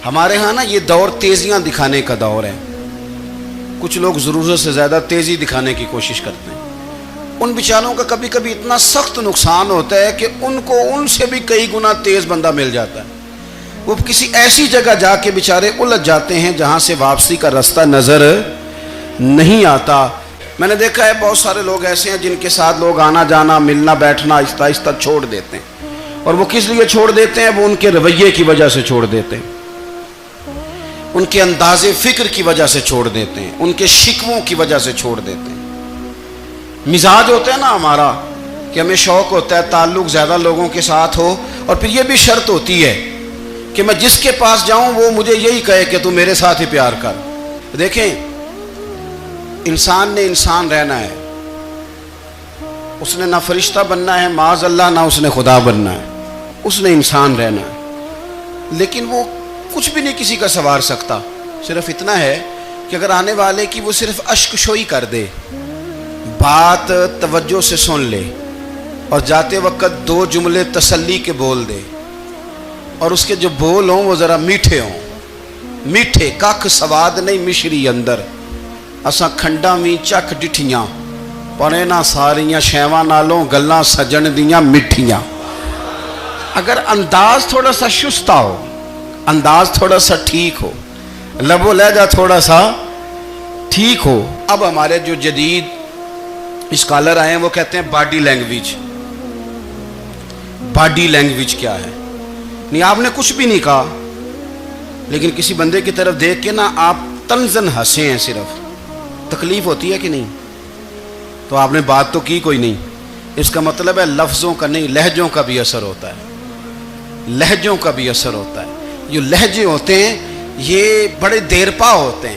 ہمارے ہاں نا یہ دور تیزیاں دکھانے کا دور ہے. کچھ لوگ ضرورت سے زیادہ تیزی دکھانے کی کوشش کرتے ہیں. ان بیچاروں کا کبھی کبھی اتنا سخت نقصان ہوتا ہے کہ ان کو ان سے بھی کئی گنا تیز بندہ مل جاتا ہے. وہ کسی ایسی جگہ جا کے بیچارے الجھ جاتے ہیں جہاں سے واپسی کا راستہ نظر نہیں آتا. میں نے دیکھا ہے بہت سارے لوگ ایسے ہیں جن کے ساتھ لوگ آنا جانا ملنا بیٹھنا آہستہ آہستہ چھوڑ دیتے ہیں. اور وہ کس لیے چھوڑ دیتے ہیں؟ وہ ان کے رویے کی وجہ سے چھوڑ دیتے ہیں, ان کے انداز فکر کی وجہ سے چھوڑ دیتے ہیں, ان کے شکووں کی وجہ سے چھوڑ دیتے ہیں. مزاج ہوتا ہے نا ہمارا کہ ہمیں شوق ہوتا ہے تعلق زیادہ لوگوں کے ساتھ ہو, اور پھر یہ بھی شرط ہوتی ہے کہ میں جس کے پاس جاؤں وہ مجھے یہی کہے کہ تو میرے ساتھ ہی پیار کر. دیکھیں, انسان نے انسان رہنا ہے, اس نے نہ فرشتہ بننا ہے معاذ اللہ, نہ اس نے خدا بننا ہے, اس نے انسان رہنا ہے. لیکن وہ کچھ بھی نہیں کسی کا سنوار سکتا. صرف اتنا ہے کہ اگر آنے والے کی وہ صرف اشک شوئی کر دے, بات توجہ سے سن لے, اور جاتے وقت دو جملے تسلی کے بول دے, اور اس کے جو بول ہوں وہ ذرا میٹھے ہوں. میٹھے کھ سواد نہیں مشری اندر, اساں کھنڈا وی چک ڈٹھیاں, پڑے نہ ساریاں شیواں نالوں گلاں سجن دیاں مٹھیاں. اگر انداز تھوڑا سا شستہ ہو, انداز تھوڑا سا ٹھیک ہو, لب و لہجہ تھوڑا سا ٹھیک ہو. اب ہمارے جو جدید اسکالر آئے ہیں وہ کہتے ہیں باڈی لینگویج. باڈی لینگویج کیا ہے؟ نہیں, آپ نے کچھ بھی نہیں کہا, لیکن کسی بندے کی طرف دیکھ کے نا آپ تنزن ہنسے ہیں, صرف تکلیف ہوتی ہے کہ نہیں؟ تو آپ نے بات تو کی کوئی نہیں. اس کا مطلب ہے لفظوں کا نہیں, لہجوں کا بھی اثر ہوتا ہے. لہجوں کا بھی اثر ہوتا ہے. جو لہجے ہوتے ہیں یہ بڑے دیر پا ہوتے ہیں,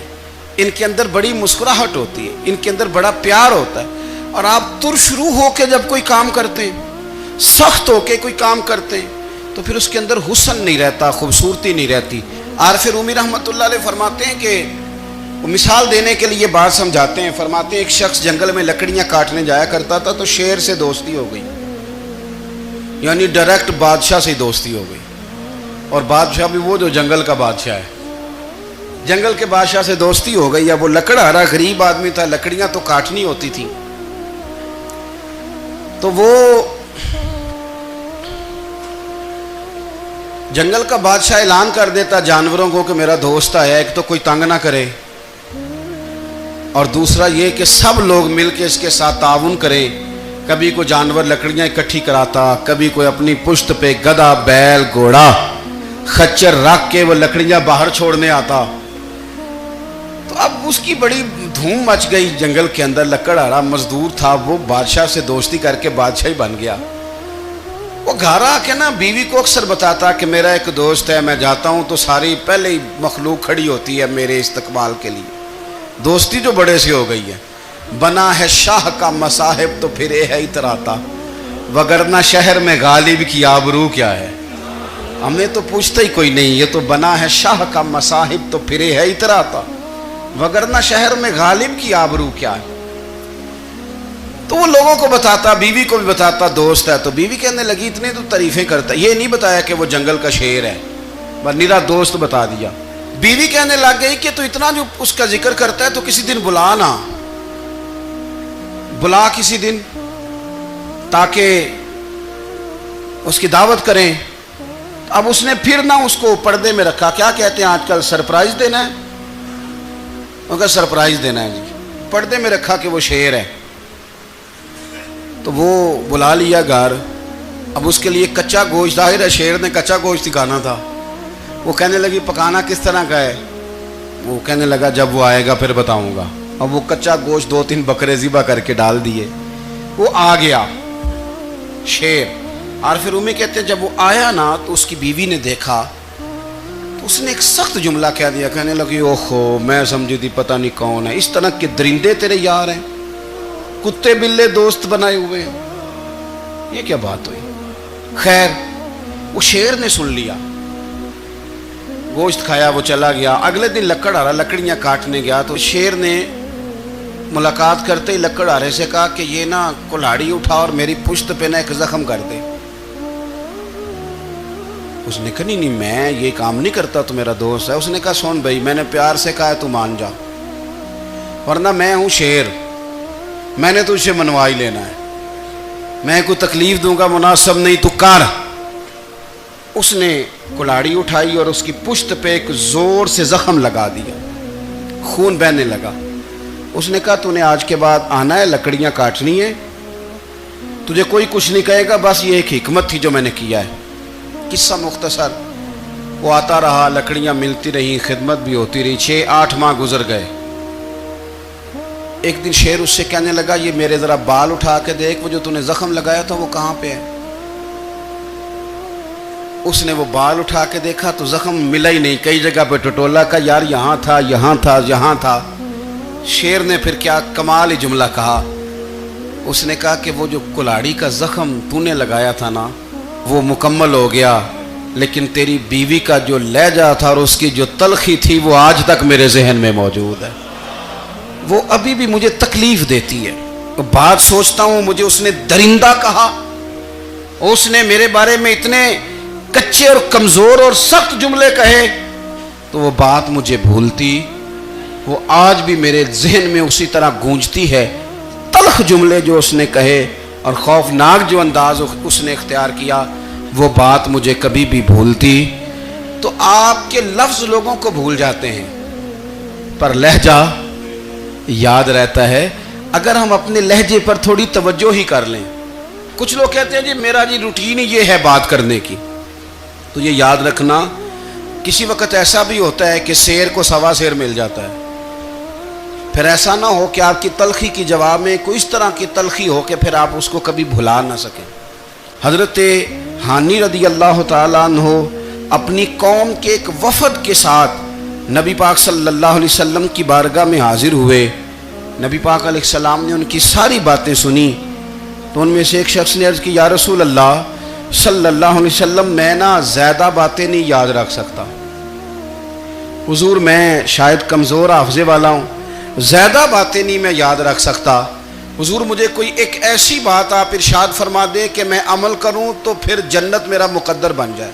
ان کے اندر بڑی مسکراہٹ ہوتی ہے, ان کے اندر بڑا پیار ہوتا ہے. اور آپ ترشروح ہو کے جب کوئی کام کرتے ہیں, سخت ہو کے کوئی کام کرتے ہیں, تو پھر اس کے اندر حسن نہیں رہتا, خوبصورتی نہیں رہتی. عارف رومی رحمۃ اللہ علیہ فرماتے ہیں کہ وہ مثال دینے کے لیے بات سمجھاتے ہیں. فرماتے ہیں ایک شخص جنگل میں لکڑیاں کاٹنے جایا کرتا تھا تو شیر سے دوستی ہو گئی, یعنی ڈائریکٹ بادشاہ سے دوستی ہو گئی. اور بادشاہ بھی وہ جو جنگل کا بادشاہ ہے, جنگل کے بادشاہ سے دوستی ہو گئی. اب وہ لکڑہارا غریب آدمی تھا, لکڑیاں تو کاٹنی ہوتی تھی. تو وہ جنگل کا بادشاہ اعلان کر دیتا جانوروں کو کہ میرا دوست آیا, ایک تو کوئی تنگ نہ کرے, اور دوسرا یہ کہ سب لوگ مل کے اس کے ساتھ تعاون کریں. کبھی کوئی جانور لکڑیاں اکٹھی کراتا, کبھی کوئی اپنی پشت پہ گدھا بیل گھوڑا خچر رکھ کے وہ لکڑیاں باہر چھوڑنے آتا. تو اب اس کی بڑی دھوم مچ گئی جنگل کے اندر. لکڑہارا مزدور تھا, وہ بادشاہ سے دوستی کر کے بادشاہ ہی بن گیا. وہ گھر آ کے نا بیوی کو اکثر بتاتا کہ میرا ایک دوست ہے, میں جاتا ہوں تو ساری پہلے ہی مخلوق کھڑی ہوتی ہے میرے استقبال کے لیے. دوستی جو بڑے سے ہو گئی ہے. بنا ہے شاہ کا مصاحب تو پھرے ہے اتراتا, وگرنہ شہر میں غالب کی آبرو کیا ہے. ہمیں تو پوچھتا ہی کوئی نہیں, یہ تو بنا ہے شاہ کا مصاحب تو پھرے ہے اتراتا, وگرنہ شہر میں غالب کی آبرو کیا ہے. تو وہ لوگوں کو بتاتا, بیوی کو بھی بتاتا دوست ہے. تو بیوی کہنے لگی اتنے تو تعریفیں کرتا, یہ نہیں بتایا کہ وہ جنگل کا شیر ہے, بس نیرا دوست بتا دیا. بیوی کہنے لگ گئی کہ تو اتنا جو اس کا ذکر کرتا ہے تو کسی دن بلا نا, بلا کسی دن تاکہ اس کی دعوت کریں. اب اس نے پھر نہ اس کو پردے میں رکھا. کیا کہتے ہیں آج کل, سرپرائز دینا ہے, ان کا سرپرائز دینا ہے جی. پردے میں رکھا کہ وہ شیر ہے. تو وہ بلا لیا گھر. اب اس کے لیے کچا گوشت, ظاہر ہے شیر نے کچا گوشت دکھانا تھا. وہ کہنے لگی پکانا کس طرح کا ہے؟ وہ کہنے لگا جب وہ آئے گا پھر بتاؤں گا. اب وہ کچا گوشت 2-3 بکرے ذبح کر کے ڈال دیے. وہ آ گیا شیر. عارف رومی کہتے ہیں جب وہ آیا نا تو اس کی بیوی نے دیکھا تو اس نے ایک سخت جملہ کہہ دیا. کہنے لگی اوہو, میں سمجھی تھی پتہ نہیں کون ہے, اس طرح کے درندے تیرے یار ہیں, کتے بلے دوست بنائے ہوئے ہیں, یہ کیا بات ہوئی؟ خیر وہ شیر نے سن لیا, گوشت کھایا, وہ چلا گیا. اگلے دن لکڑہارا لکڑیاں کاٹنے گیا تو شیر نے ملاقات کرتے ہی لکڑہارے سے کہا کہ یہ نا کلہاڑی اٹھا اور میری پشت پہ نا ایک زخم کر دے. اس نے کہا نہیں میں یہ کام نہیں کرتا، تو میرا دوست ہے۔ اس نے کہا سن بھائی، میں نے پیار سے کہا ہے تو مان جا، ورنہ میں ہوں شیر، میں نے تجھ سے منوا ہی لینا ہے، میں کوئی تکلیف دوں گا مناسب نہیں، تو کر۔ اس نے کلاڑی اٹھائی اور اس کی پشت پہ ایک زور سے زخم لگا دیا، خون بہنے لگا۔ اس نے کہا تو نے آج کے بعد آنا ہے، لکڑیاں کاٹنی ہے، تجھے کوئی کچھ نہیں کہے گا، بس یہ ایک حکمت تھی جو میں نے کیا ہے۔ قصہ مختصر، وہ آتا رہا، لکڑیاں ملتی رہیں، خدمت بھی ہوتی رہی، 6-8 ماہ گزر گئے۔ ایک دن شیر اس سے کہنے لگا یہ میرے ذرا بال اٹھا کے دیکھ، وہ جو تو نے زخم لگایا تھا وہ کہاں پہ ہے؟ اس نے وہ بال اٹھا کے دیکھا تو زخم ملا ہی نہیں، کئی جگہ پہ ٹٹولا کا، یار یہاں تھا یہاں تھا یہاں تھا۔ شیر نے پھر کیا کمال ہی جملہ کہا، اس نے کہا کہ وہ جو کلاڑی کا زخم تو نے لگایا تھا نا وہ مکمل ہو گیا، لیکن تیری بیوی کا جو لہجہ تھا اور اس کی جو تلخی تھی وہ آج تک میرے ذہن میں موجود ہے، وہ ابھی بھی مجھے تکلیف دیتی ہے۔ بات سوچتا ہوں مجھے اس نے درندہ کہا، اس نے میرے بارے میں اتنے کچے اور کمزور اور سخت جملے کہے، تو وہ بات مجھے بھولتی، وہ آج بھی میرے ذہن میں اسی طرح گونجتی ہے۔ تلخ جملے جو اس نے کہے اور خوفناک جو انداز اس نے اختیار کیا، وہ بات مجھے کبھی بھی بھولتی۔ تو آپ کے لفظ لوگوں کو بھول جاتے ہیں پر لہجہ یاد رہتا ہے اگر ہم اپنے لہجے پر تھوڑی توجہ ہی کر لیں۔ کچھ لوگ کہتے ہیں جی میرا جی روٹین ہی یہ ہے بات کرنے کی، تو یہ یاد رکھنا کسی وقت ایسا بھی ہوتا ہے کہ شیر کو سوا شیر مل جاتا ہے، پھر ایسا نہ ہو کہ آپ کی تلخی کی جواب میں کوئی اس طرح کی تلخی ہو کہ پھر آپ اس کو کبھی بھلا نہ سکیں۔ حضرت ہانی رضی اللہ تعالیٰ عنہ اپنی قوم کے ایک وفد کے ساتھ نبی پاک صلی اللہ علیہ وسلم کی بارگاہ میں حاضر ہوئے۔ نبی پاک علیہ السلام نے ان کی ساری باتیں سنی، تو ان میں سے ایک شخص نے عرض کی یا رسول اللہ صلی اللہ علیہ وسلم، میں نا زیادہ باتیں نہیں یاد رکھ سکتا، حضور میں شاید کمزور حافظے والا ہوں، زیادہ باتیں نہیں میں یاد رکھ سکتا، حضور مجھے کوئی ایک ایسی بات آپ ارشاد فرما دیں کہ میں عمل کروں تو پھر جنت میرا مقدر بن جائے۔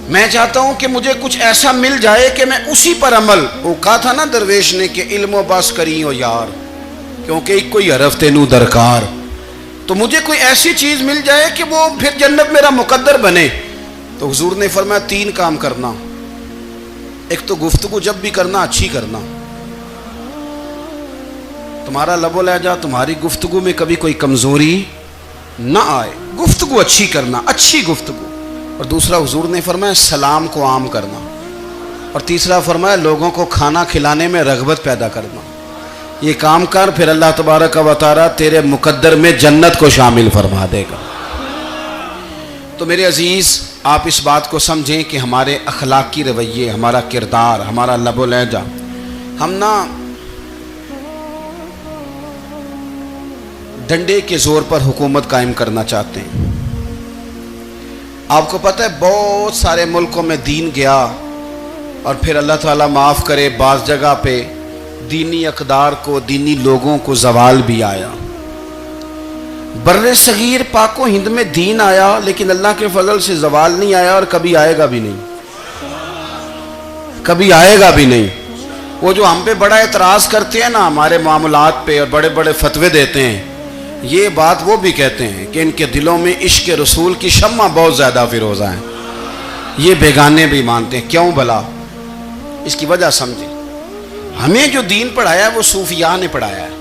میں چاہتا ہوں کہ مجھے کچھ ایسا مل جائے کہ میں اسی پر عمل، وہ کہا تھا نا درویش نے کہ علم و بس کری ہو یار، کیونکہ ایک کوئی حرف تینو درکار، تو مجھے کوئی ایسی چیز مل جائے کہ وہ پھر جنت میرا مقدر بنے۔ تو حضور نے فرمایا 3 کام کرنا، ایک تو گفتگو جب بھی کرنا اچھی کرنا، تمہارا لب و لہجہ تمہاری گفتگو میں کبھی کوئی کمزوری نہ آئے، گفتگو اچھی کرنا، اچھی گفتگو۔ اور دوسرا حضور نے فرمایا سلام کو عام کرنا، اور تیسرا فرمایا لوگوں کو کھانا کھلانے میں رغبت پیدا کرنا۔ یہ کام کر پھر اللہ تبارک و تعالیٰ تیرے مقدر میں جنت کو شامل فرما دے گا۔ تو میرے عزیز آپ اس بات کو سمجھیں کہ ہمارے اخلاقی رویے، ہمارا کردار، ہمارا لب و لہجہ، ہم نا ڈنڈے کے زور پر حکومت قائم کرنا چاہتے ہیں۔ آپ کو پتہ ہے بہت سارے ملکوں میں دین گیا اور پھر اللہ تعالیٰ معاف کرے بعض جگہ پہ دینی اقدار کو، دینی لوگوں کو زوال بھی آیا۔ بر صغیر پاک و ہند میں دین آیا لیکن اللہ کے فضل سے زوال نہیں آیا اور کبھی آئے گا بھی نہیں، کبھی آئے گا بھی نہیں۔ وہ جو ہم پہ بڑا اعتراض کرتے ہیں نا ہمارے معاملات پہ اور بڑے بڑے فتوے دیتے ہیں، یہ بات وہ بھی کہتے ہیں کہ ان کے دلوں میں عشق رسول کی شمع بہت زیادہ فیروزہ ہیں، یہ بیگانے بھی مانتے ہیں۔ کیوں بھلا؟ اس کی وجہ سمجھیں، ہمیں جو دین پڑھایا ہے وہ صوفیاء نے پڑھایا ہے،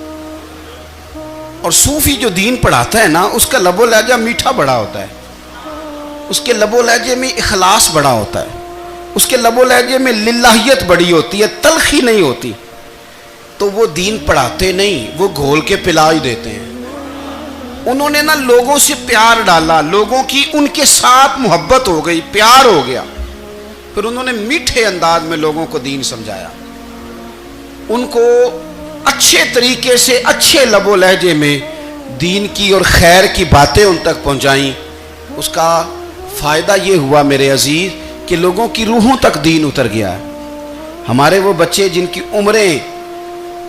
اور صوفی جو دین پڑھاتا ہے نا اس کا لب و لہجہ میٹھا بڑا ہوتا ہے، اس کے لب و لہجے میں اخلاص بڑا ہوتا ہے، اس کے لب و لہجے میں للہیت بڑی ہوتی ہے، تلخی نہیں ہوتی۔ تو وہ دین پڑھاتے نہیں، وہ گھول کے پلا ہی دیتے ہیں۔ انہوں نے نا لوگوں سے پیار ڈالا، لوگوں کی ان کے ساتھ محبت ہو گئی، پیار ہو گیا، پھر انہوں نے میٹھے انداز میں لوگوں کو دین سمجھایا، ان کو اچھے طریقے سے اچھے لب و لہجے میں دین کی اور خیر کی باتیں ان تک پہنچائیں۔ اس کا فائدہ یہ ہوا میرے عزیز کہ لوگوں کی روحوں تک دین اتر گیا ہے۔ ہمارے وہ بچے جن کی عمریں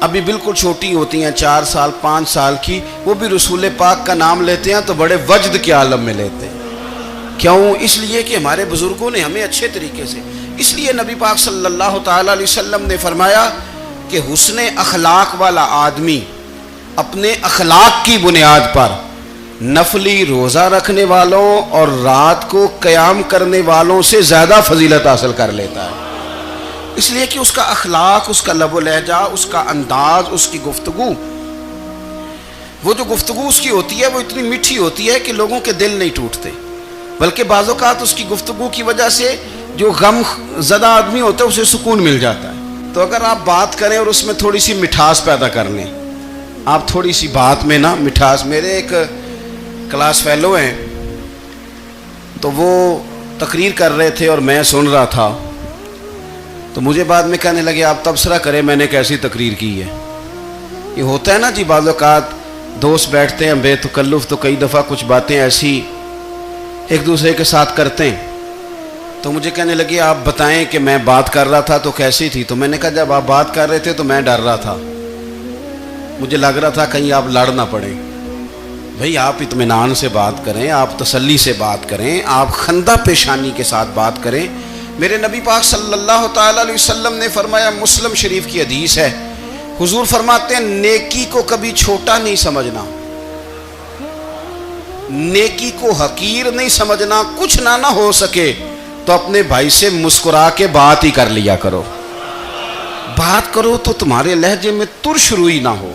ابھی بالکل چھوٹی ہوتی ہیں، 4 سال 5 سال کی، وہ بھی رسول پاک کا نام لیتے ہیں تو بڑے وجد کے عالم میں لیتے ہیں۔ کیوں؟ اس لیے کہ ہمارے بزرگوں نے ہمیں اچھے طریقے سے، اس لیے نبی پاک صلی اللہ تعالی علیہ وسلم نے فرمایا کہ حسن اخلاق والا آدمی اپنے اخلاق کی بنیاد پر نفلی روزہ رکھنے والوں اور رات کو قیام کرنے والوں سے زیادہ فضیلت حاصل کر لیتا ہے، اس لیے کہ اس کا اخلاق، اس کا لب و لہجہ، اس کا انداز، اس کی گفتگو، وہ جو گفتگو اس کی ہوتی ہے وہ اتنی میٹھی ہوتی ہے کہ لوگوں کے دل نہیں ٹوٹتے، بلکہ بعض اوقات اس کی گفتگو کی وجہ سے جو غم زدہ آدمی ہوتا ہے اسے سکون مل جاتا ہے۔ تو اگر آپ بات کریں اور اس میں تھوڑی سی مٹھاس پیدا کر لیں، آپ تھوڑی سی بات میں نا مٹھاس، میرے ایک کلاس فیلو ہیں تو وہ تقریر کر رہے تھے اور میں سن رہا تھا، تو مجھے بعد میں کہنے لگے آپ تبصرہ کریں میں نے کیسی تقریر کی ہے۔ یہ ہوتا ہے نا جی، بعض اوقات دوست بیٹھتے ہیں بے تکلف تو کئی دفعہ کچھ باتیں ایسی ایک دوسرے کے ساتھ کرتے ہیں، تو مجھے کہنے لگے آپ بتائیں کہ میں بات کر رہا تھا تو کیسی تھی؟ تو میں نے کہا جب آپ بات کر رہے تھے تو میں ڈر رہا تھا، مجھے لگ رہا تھا کہیں آپ لڑ نہ پڑیں۔ بھئی آپ اطمینان سے بات کریں، آپ تسلی سے بات کریں، آپ خندہ پیشانی کے ساتھ بات کریں۔ میرے نبی پاک صلی اللہ تعالی علیہ وسلم نے فرمایا، مسلم شریف کی حدیث ہے، حضور فرماتے ہیں نیکی کو کبھی چھوٹا نہیں سمجھنا، نیکی کو حقیر نہیں سمجھنا، کچھ نہ ہو سکے تو اپنے بھائی سے مسکرا کے بات ہی کر لیا کرو، بات کرو تو تمہارے لہجے میں ترش روئی نہ ہو۔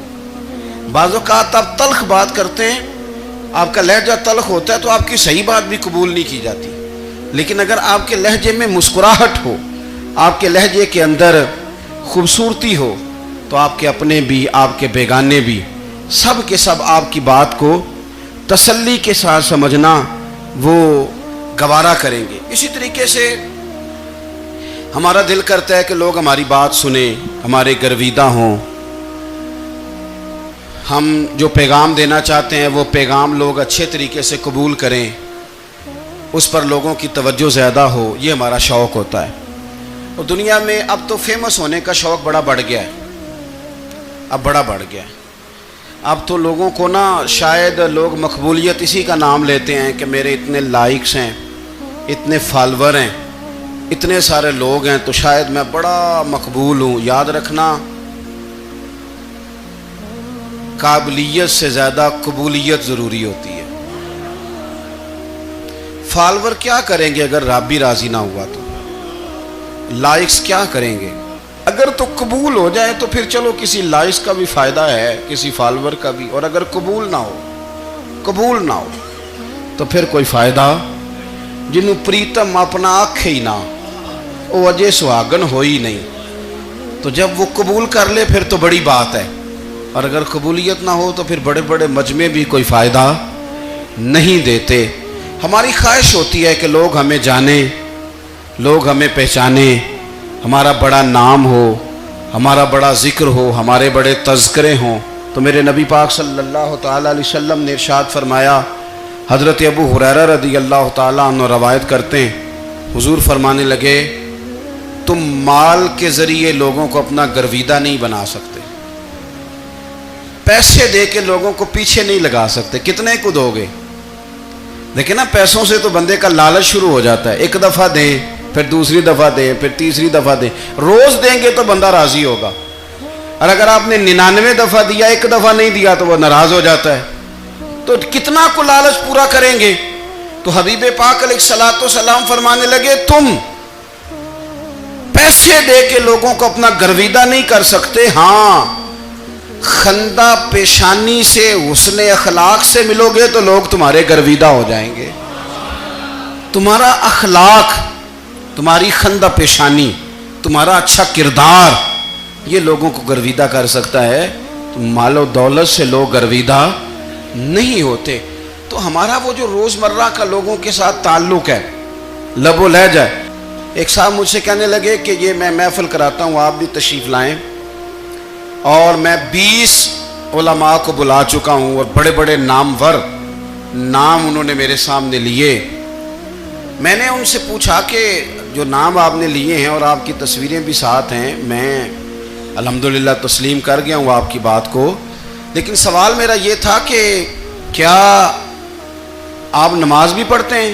بعض اوقات آپ تلخ بات کرتے ہیں، آپ کا لہجہ تلخ ہوتا ہے تو آپ کی صحیح بات بھی قبول نہیں کی جاتی، لیکن اگر آپ کے لہجے میں مسکراہٹ ہو، آپ کے لہجے کے اندر خوبصورتی ہو، تو آپ کے اپنے بھی، آپ کے بیگانے بھی، سب کے سب آپ کی بات کو تسلی کے ساتھ سمجھنا وہ گوارا کریں گے۔ اسی طریقے سے ہمارا دل کرتا ہے کہ لوگ ہماری بات سنیں، ہمارے گرویدہ ہوں، ہم جو پیغام دینا چاہتے ہیں وہ پیغام لوگ اچھے طریقے سے قبول کریں، اس پر لوگوں کی توجہ زیادہ ہو، یہ ہمارا شوق ہوتا ہے۔ اور دنیا میں اب تو فیمس ہونے کا شوق بڑا بڑھ گیا ہے، اب بڑا بڑھ گیا ہے۔ اب تو لوگوں کو نا شاید لوگ مقبولیت اسی کا نام لیتے ہیں کہ میرے اتنے لائکس ہیں، اتنے فالور ہیں، اتنے سارے لوگ ہیں تو شاید میں بڑا مقبول ہوں۔ یاد رکھنا، قابلیت سے زیادہ قبولیت ضروری ہوتی ہے۔ فالور کیا کریں گے اگر رب بھی راضی نہ ہوا تو؟ لائکس کیا کریں گے؟ اگر تو قبول ہو جائے تو پھر چلو کسی لائکس کا بھی فائدہ ہے، کسی فالور کا بھی، اور اگر قبول نہ ہو تو پھر کوئی فائدہ جنہوں پریتم اپنا آنکھ ہی نہ، وہ اجے سہاگن ہو ہی نہیں، تو جب وہ قبول کر لے پھر تو بڑی بات ہے، اور اگر قبولیت نہ ہو تو پھر بڑے بڑے مجمع بھی کوئی فائدہ نہیں دیتے۔ ہماری خواہش ہوتی ہے کہ لوگ ہمیں جانیں، لوگ ہمیں پہچانیں، ہمارا بڑا نام ہو، ہمارا بڑا ذکر ہو، ہمارے بڑے تذکرے ہوں۔ تو میرے نبی پاک صلی اللہ تعالی علیہ وسلم نے ارشاد فرمایا، حضرت ابو ہریرہ رضی اللہ تعالیٰ عنہ روایت کرتے ہیں، حضور فرمانے لگے، تم مال کے ذریعے لوگوں کو اپنا گرویدہ نہیں بنا سکتے، پیسے دے کے لوگوں کو پیچھے نہیں لگا سکتے۔ کتنے کو دو گے؟ دیکھیں نا، پیسوں سے تو بندے کا لالچ شروع ہو جاتا ہے، ایک دفعہ دیں، پھر دوسری دفعہ دیں، پھر تیسری دفعہ دیں، روز دیں گے تو بندہ راضی ہوگا، اور اگر آپ نے 99 دفعہ دیا، ایک دفعہ نہیں دیا تو وہ ناراض ہو جاتا ہے، تو کتنا کو لالچ پورا کریں گے؟ تو حبیب پاک علیہ الصلوۃ والسلام فرمانے لگے، تم پیسے دے کے لوگوں کو اپنا گرویدہ نہیں کر سکتے، ہاں خندہ پیشانی سے، حسن اخلاق سے ملو گے تو لوگ تمہارے گرویدہ ہو جائیں گے۔ تمہارا اخلاق، تمہاری خندہ پیشانی، تمہارا اچھا کردار، یہ لوگوں کو گرویدہ کر سکتا ہے۔ تو مال و دولت سے لوگ گرویدہ نہیں ہوتے۔ تو ہمارا وہ جو روزمرہ کا لوگوں کے ساتھ تعلق ہے، لب و لہجہ ہے۔ ایک صاحب مجھ سے کہنے لگے کہ یہ میں محفل کراتا ہوں، آپ بھی تشریف لائیں، اور میں 20 علماء کو بلا چکا ہوں، اور بڑے بڑے نامور نام انہوں نے میرے سامنے لیے۔ میں نے ان سے پوچھا کہ جو نام آپ نے لیے ہیں اور آپ کی تصویریں بھی ساتھ ہیں، میں الحمدللہ تسلیم کر گیا ہوں آپ کی بات کو، لیکن سوال میرا یہ تھا کہ کیا آپ نماز بھی پڑھتے ہیں؟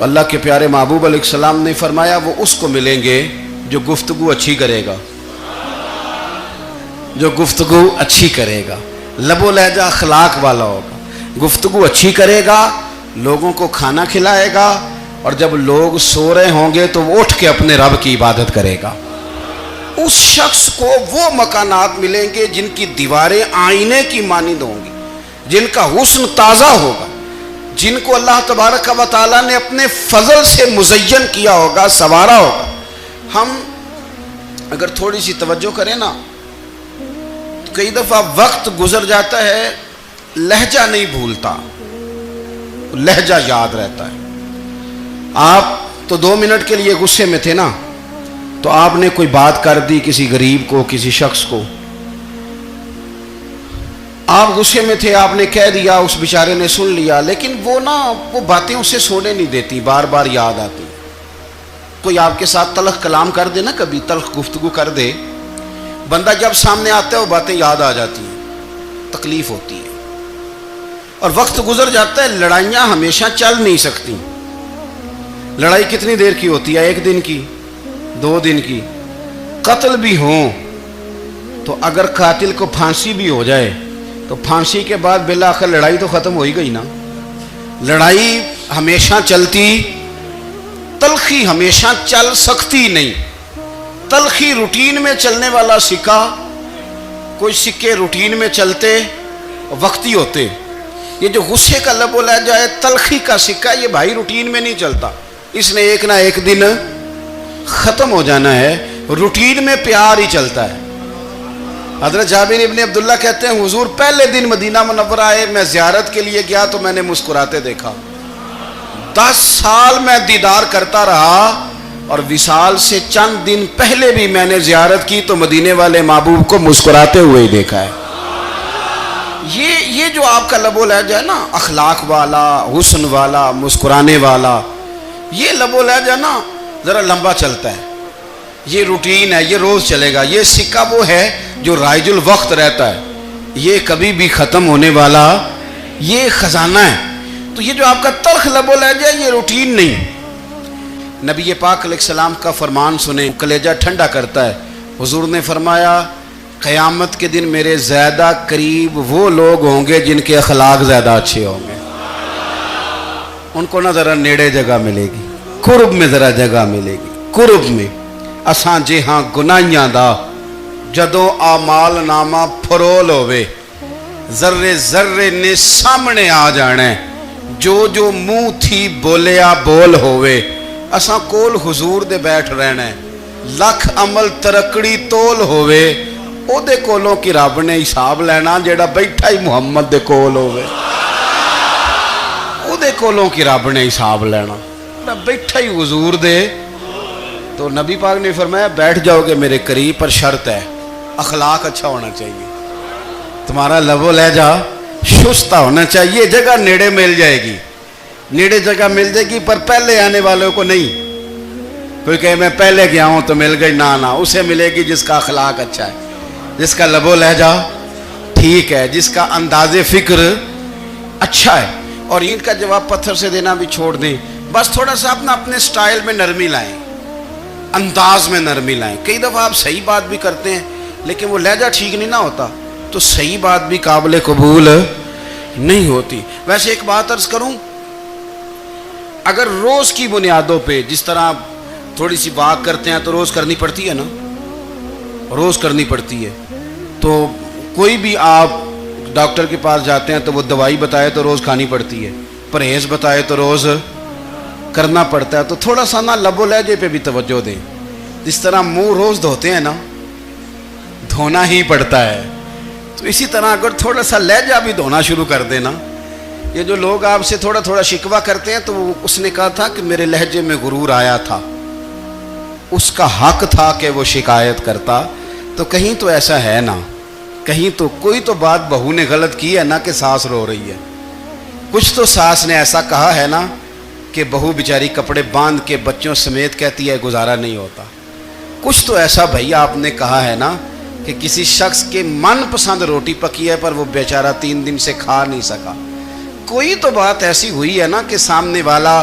تو اللہ کے پیارے محبوب علیہ السلام نے فرمایا وہ اس کو ملیں گے جو گفتگو اچھی کرے گا، جو گفتگو اچھی کرے گا، لب و لہجہ اخلاق والا ہوگا، گفتگو اچھی کرے گا، لوگوں کو کھانا کھلائے گا، اور جب لوگ سو رہے ہوں گے تو وہ اٹھ کے اپنے رب کی عبادت کرے گا۔ اس شخص کو وہ مکانات ملیں گے جن کی دیواریں آئینے کی مانند ہوں گی، جن کا حسن تازہ ہوگا، جن کو اللہ تبارک و تعالیٰ نے اپنے فضل سے مزین کیا ہوگا، سنوارا ہوگا۔ ہم اگر تھوڑی سی توجہ کریں نا، کئی دفعہ وقت گزر جاتا ہے، لہجہ نہیں بھولتا، لہجہ یاد رہتا ہے۔ آپ تو 2 منٹ کے لیے غصے میں تھے نا، تو آپ نے کوئی بات کر دی کسی غریب کو، کسی شخص کو، آپ غصے میں تھے، آپ نے کہہ دیا، اس بیچارے نے سن لیا، لیکن وہ باتیں اسے سونے نہیں دیتی، بار بار یاد آتی۔ کوئی آپ کے ساتھ تلخ کلام کر دے نا، کبھی تلخ گفتگو کر دے، بندہ جب سامنے آتا ہے وہ باتیں یاد آ جاتی ہیں، تکلیف ہوتی ہے، اور وقت گزر جاتا ہے۔ لڑائیاں ہمیشہ چل نہیں سکتی۔ لڑائی کتنی دیر کی ہوتی ہے؟ 1 دن کی، 2 دن کی۔ قتل بھی ہوں تو اگر قاتل کو پھانسی بھی ہو جائے تو پھانسی کے بعد بالآخر لڑائی تو ختم ہو ہی گئی نا۔ لڑائی ہمیشہ چلتی، تلخی ہمیشہ چل سکتی نہیں۔ تلخی روٹین میں چلنے والا سکہ، کوئی سکے روٹین میں چلتے وقتی ہوتے، یہ جو غصے کا لب و لہجہ ہے، تلخی کا سکہ، یہ بھائی روٹین میں نہیں چلتا، اس نے ایک نہ ایک دن ختم ہو جانا ہے۔ روٹین میں پیار ہی چلتا ہے۔ حضرت جابر ابن عبداللہ کہتے ہیں حضور پہلے دن مدینہ منورہ آئے، میں زیارت کے لیے گیا تو میں نے مسکراتے دیکھا۔ 10 سال میں دیدار کرتا رہا، اور وصال سے چند دن پہلے بھی میں نے زیارت کی تو مدینے والے محبوب کو مسکراتے ہوئے ہی دیکھا ہے۔ یہ جو آپ کا لب و لہجہ ہے نا، اخلاق والا، حسن والا، مسکرانے والا، یہ لب و لہجہ نا ذرا لمبا چلتا ہے، یہ روٹین ہے، یہ روز چلے گا۔ یہ سکہ وہ ہے جو رائج الوقت رہتا ہے، یہ کبھی بھی ختم ہونے والا یہ خزانہ ہے۔ تو یہ جو آپ کا تلخ لب و لہجہ ہے، یہ روٹین نہیں۔ نبی پاک علیہ السلام کا فرمان سنیں، کلیجہ ٹھنڈا کرتا ہے۔ حضور نے فرمایا قیامت کے دن میرے زیادہ قریب وہ لوگ ہوں گے جن کے اخلاق زیادہ اچھے ہوں گے، ان کو نہ ذرا نیڑے جگہ ملے گی، قرب میں ذرا جگہ ملے گی، قرب میں۔ اساں جے ہاں گناہیاں دا جدوں اعمال نامہ پھرول ہوئے، ذرے ذرے نے سامنے آ جانے، جو منہ تھی بولیا بول ہوئے، اساں کول حضور دے بیٹھ رہنا ہے۔ لکھ عمل ترکڑی تول ہوئے، او دے کولوں کی رب نے حساب لینا جیڑا بیٹھا ہی محمد دے کول ہوئے، او دے کولوں کی رب نے حساب لینا بیٹھا ہی حضور دے۔ تو نبی پاک نے فرمایا بیٹھ جاؤ گے میرے قریب، پر شرط ہے اخلاق اچھا ہونا چاہیے، تمہارا لب و لہجہ شستہ ہونا چاہیے، جگہ نیڑے مل جائے گی، نیڑے جگہ مل جائے گی، پر پہلے آنے والوں کو نہیں۔ کوئی کہے میں پہلے گیا ہوں تو مل گئی، نہ اسے ملے گی جس کا اخلاق اچھا ہے، جس کا لب و لہجہ ٹھیک ہے، جس کا انداز فکر اچھا ہے۔ اور اینٹ کا جواب پتھر سے دینا بھی چھوڑ دیں، بس تھوڑا سا اپنے سٹائل میں نرمی لائیں، انداز میں نرمی لائیں۔ کئی دفعہ آپ صحیح بات بھی کرتے ہیں لیکن وہ لہجہ ٹھیک نہیں نہ ہوتا تو صحیح بات بھی قابل قبول نہیں ہوتی۔ ویسے ایک بات عرض کروں، اگر روز کی بنیادوں پہ جس طرح تھوڑی سی واک کرتے ہیں تو روز کرنی پڑتی ہے نا، روز کرنی پڑتی ہے، تو کوئی بھی آپ ڈاکٹر کے پاس جاتے ہیں تو وہ دوائی بتائے تو روز کھانی پڑتی ہے، پرہیز بتائے تو روز کرنا پڑتا ہے۔ تو تھوڑا سا نا لب و لہجے پہ بھی توجہ دیں، جس طرح منہ روز دھوتے ہیں نا، دھونا ہی پڑتا ہے، تو اسی طرح اگر تھوڑا سا لہجہ بھی دھونا شروع کر دینا۔ یہ جو لوگ آپ سے تھوڑا تھوڑا شکوہ کرتے ہیں، تو اس نے کہا تھا کہ میرے لہجے میں غرور آیا تھا، اس کا حق تھا کہ وہ شکایت کرتا، تو کہیں تو ایسا ہے نا، کہیں تو کوئی تو بات بہو نے غلط کی ہے نا کہ ساس رو رہی ہے، کچھ تو ساس نے ایسا کہا ہے نا کہ بہو بیچاری کپڑے باندھ کے بچوں سمیت کہتی ہے گزارا نہیں ہوتا، کچھ تو ایسا بھائی آپ نے کہا ہے نا کہ کسی شخص کے من پسند روٹی پکی ہے پر وہ بیچارہ 3 دن سے کھا نہیں سکا، کوئی تو بات ایسی ہوئی ہے نا کہ سامنے والا